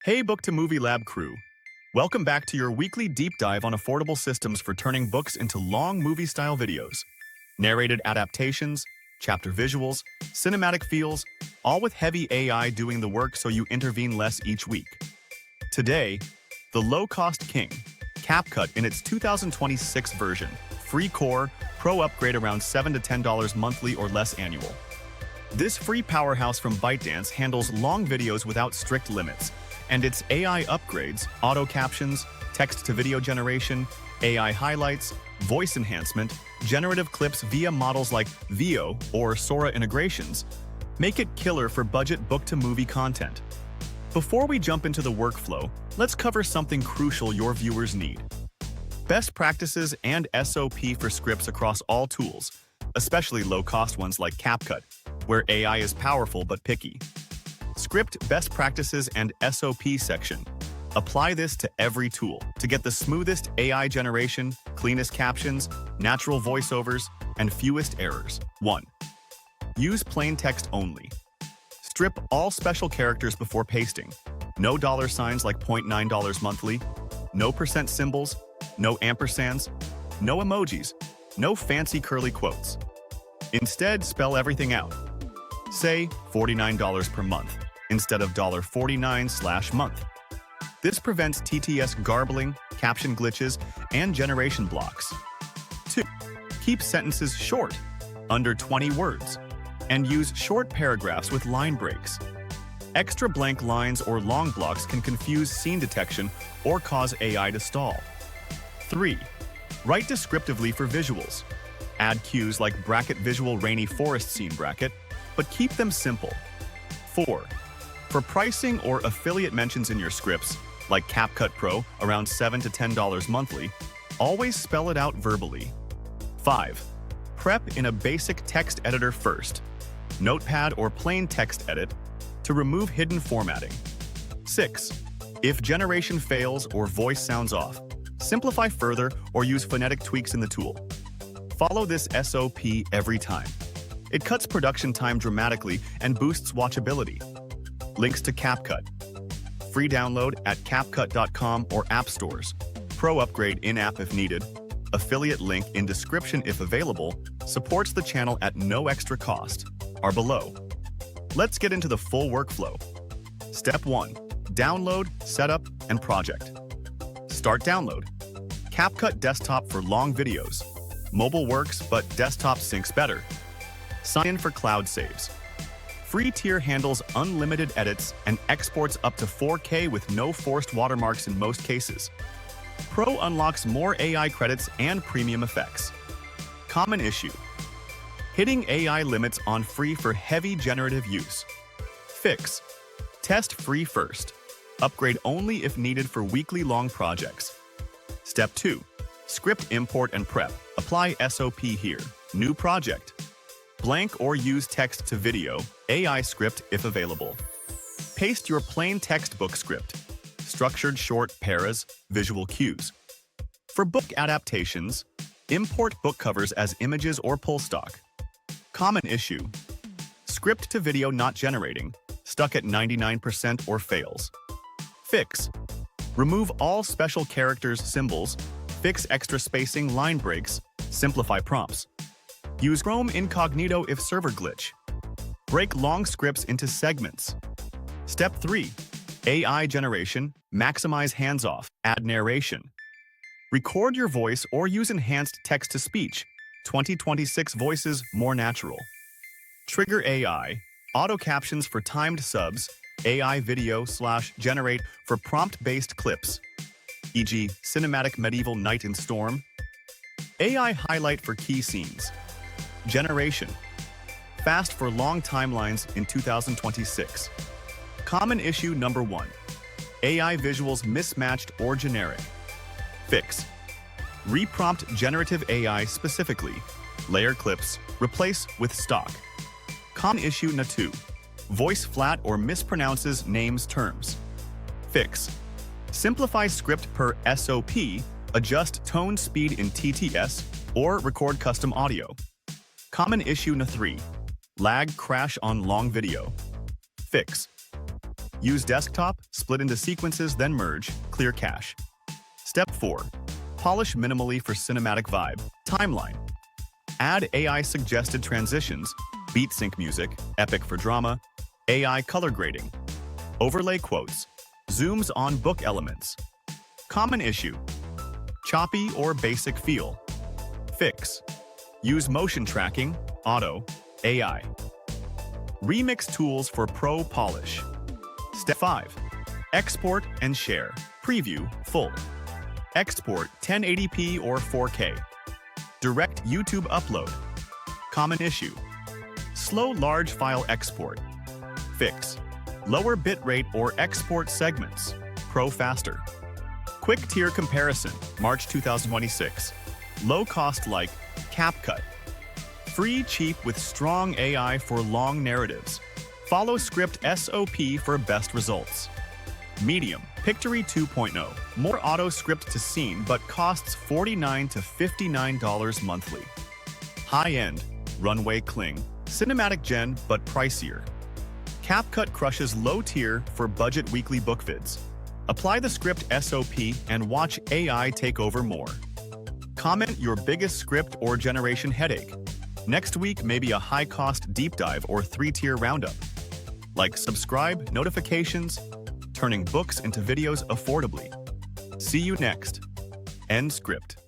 Hey Book to Movie Lab crew! Welcome back to your weekly deep dive on affordable systems for turning books into long movie-style videos. Narrated adaptations, chapter visuals, cinematic feels, all with heavy AI doing the work so you intervene less each week. Today, the low-cost king, CapCut in its 2026 version, free core, pro upgrade around $7 to $10 monthly or less annual. This free powerhouse from ByteDance handles long videos without strict limits, and its AI upgrades, auto captions, text-to-video generation, AI highlights, voice enhancement, generative clips via models like Veo or Sora integrations, make it killer for budget book-to-movie content. Before we jump into the workflow, let's cover something crucial your viewers need. Best practices and SOP for scripts across all tools, especially low-cost ones like CapCut, where AI is powerful but picky. Script best practices and SOP section. Apply this to every tool to get the smoothest AI generation, cleanest captions, natural voiceovers, and fewest errors. 1. Use plain text only. Strip all special characters before pasting. No dollar signs like $0.9 monthly, no percent symbols, no ampersands, no emojis, no fancy curly quotes. Instead, spell everything out. Say $49 per month instead of $49/month. This prevents TTS garbling, caption glitches, and generation blocks. 2. Keep sentences short, under 20 words, and use short paragraphs with line breaks. Extra blank lines or long blocks can confuse scene detection or cause AI to stall. 3. Write descriptively for visuals. Add cues like bracket visual rainy forest scene bracket, but keep them simple. 4. For pricing or affiliate mentions in your scripts, like CapCut Pro around $7 to $10 monthly, always spell it out verbally. 5. Prep in a basic text editor first, Notepad or plain text edit, to remove hidden formatting. 6. If generation fails or voice sounds off, simplify further or use phonetic tweaks in the tool. Follow this SOP every time. It cuts production time dramatically and boosts watchability. Links to CapCut. Free download at CapCut.com or app stores. Pro upgrade in-app if needed. Affiliate link in description if available. Supports the channel at no extra cost. Are below. Let's get into the full workflow. Step 1. Download, setup, and project. Start download. CapCut Desktop for long videos. Mobile works, but desktop syncs better. Sign in for cloud saves. Free tier handles unlimited edits and exports up to 4K with no forced watermarks in most cases. Pro unlocks more AI credits and premium effects. Common issue: hitting AI limits on free for heavy generative use. Fix: test free first. Upgrade only if needed for weekly long projects. Step 2. Script import and prep. Apply SOP here. New project. Blank or use text to video, AI script if available. Paste your plain textbook script. Structured short paras, visual cues. For book adaptations, import book covers as images or pull stock. Common issue: script to video not generating, stuck at 99% or fails. Fix: remove all special characters symbols, fix extra spacing line breaks, simplify prompts. Use Chrome Incognito if server glitch. Break long scripts into segments. Step 3. AI generation, maximize hands-off, add narration. Record your voice or use enhanced text-to-speech, 2026 voices more natural. Trigger AI, auto captions for timed subs, AI video/generate for prompt-based clips, e.g. cinematic medieval night in storm. AI highlight for key scenes. Generation: fast for long timelines in 2026. Common issue number 1. AI visuals mismatched or generic. Fix: reprompt generative AI specifically. Layer clips, replace with stock. Common issue number 2. Voice flat or mispronounces names terms. Fix: simplify script per SOP, adjust tone speed in TTS, or record custom audio. Common issue number 3. Lag crash on long video. Fix: Use desktop, split into sequences, then merge, clear cache. Step 4. Polish minimally for cinematic vibe. Timeline. Add AI-suggested transitions, beat sync music, epic for drama, AI color grading. Overlay quotes. Zooms on book elements. Common issue. Choppy or basic feel. Fix. Use motion tracking, auto, AI. Remix tools for pro polish. Step 5. Export and share. Preview, full. Export 1080p or 4K. Direct YouTube upload. Common issue. Slow large file export. Fix. Lower bitrate or export segments. Pro faster. Quick tier comparison, March 2026. Low cost like CapCut. Free cheap with strong AI for long narratives. Follow script SOP for best results. Medium, Pictory 2.0. More auto script to scene but costs $49 to $59 monthly. High-end, Runway Cling. Cinematic gen but pricier. CapCut crushes low tier for budget weekly book vids. Apply the script SOP and watch AI take over more. Comment your biggest script or generation headache. Next week may be a high-cost deep dive or 3-tier roundup. Like, subscribe, notifications, turning books into videos affordably. See you next. End script.